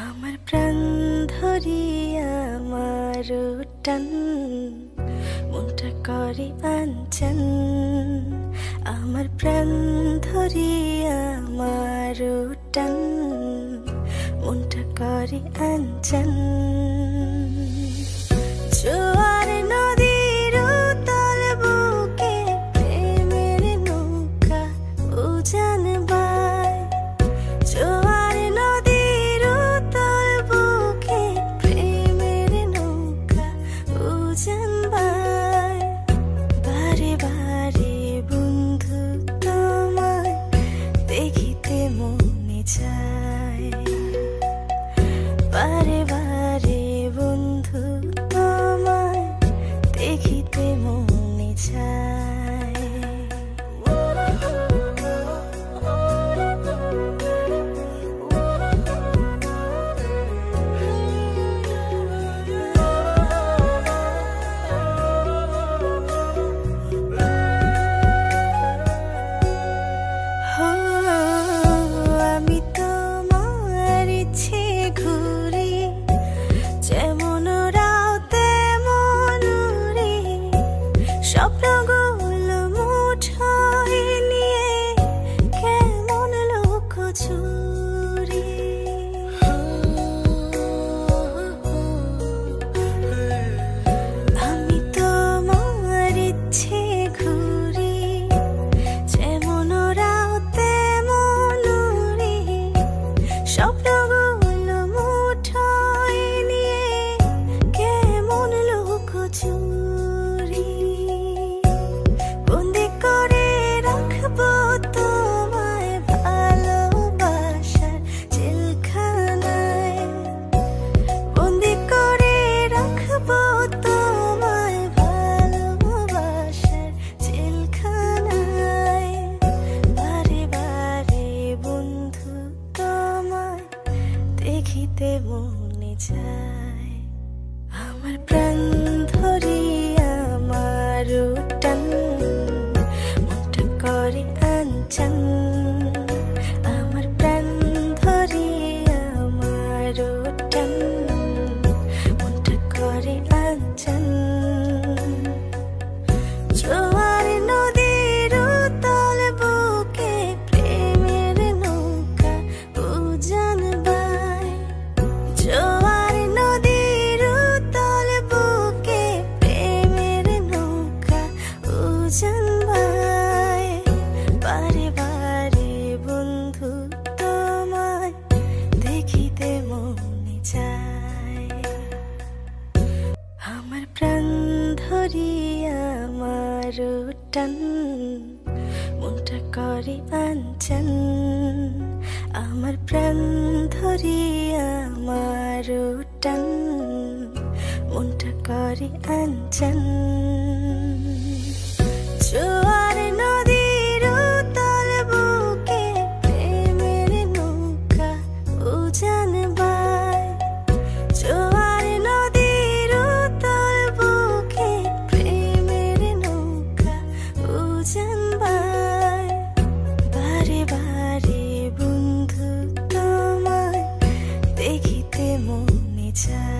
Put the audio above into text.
আমার প্রাণ ধরিয়া আমার টান মনটা করে আনচান। আমার প্রাণ ধরিয়া আমার টান মনটা করে আনচান। জোয়ার নদীর উতল বুকে প্রেমের নৌকা উজান বায়। জোয়ার নদীর উতল বুকে প্রেমের নৌকা উজান বায়। বারে বারে বন্ধু তোমায় দেখিতে মনে চায়। বারে বারে বন্ধু তোমায় দেখিতে মনে চায়। আমি তোমার ইচ্ছে ঘুরি, যেমন রাও তেমন উড়ি। স্বপ্নগুলো মুঠোয় নিয়ে কেমন লুকোচুরি। আমি তোমার ইচ্ছে ঘুরি, যেমন রাও তেমন উড়ি। স্বপ্নগুলো মুঠোয় নিয়ে কেমন লুকোচুরি। বন্দি করে রাখবো তোমায় ভালোবাসার জেলখানায়। বন্দি করে রাখবো তোমায় ভালোবাসার জেলখানায়। বারে বারে বন্ধু তোমায় দেখিতে মনে চায়। আমার প্রাণ ধরিয়া আমার টান মনটা করে আনচান। আমার প্রাণ ধরিয়া আমার টান মনটা করে আনচান। জোয়ার নদীর উতল বুকে প্রেমের নৌকা উজান বায়। জোয়ার নদীর উতল বুকে প্রেমের নৌকা উজান বায়। বারে বারে বন্ধু তোমায় দেখিতে মনে চায়। আমার প্রাণ ধরিয়া আমার টান মনটা করে আনচান। আমার প্রাণ ধরিয়া আমার টান মনটা করে আনচান। জোয়ার নদীর উতল বুকে প্রেমের নৌকা উজান বায়। জোয়ার নদীর উতল বুকে প্রেমের নৌকা উজান বায়। বারে বারে বন্ধু তোমায় দেখিতে মনে চায়।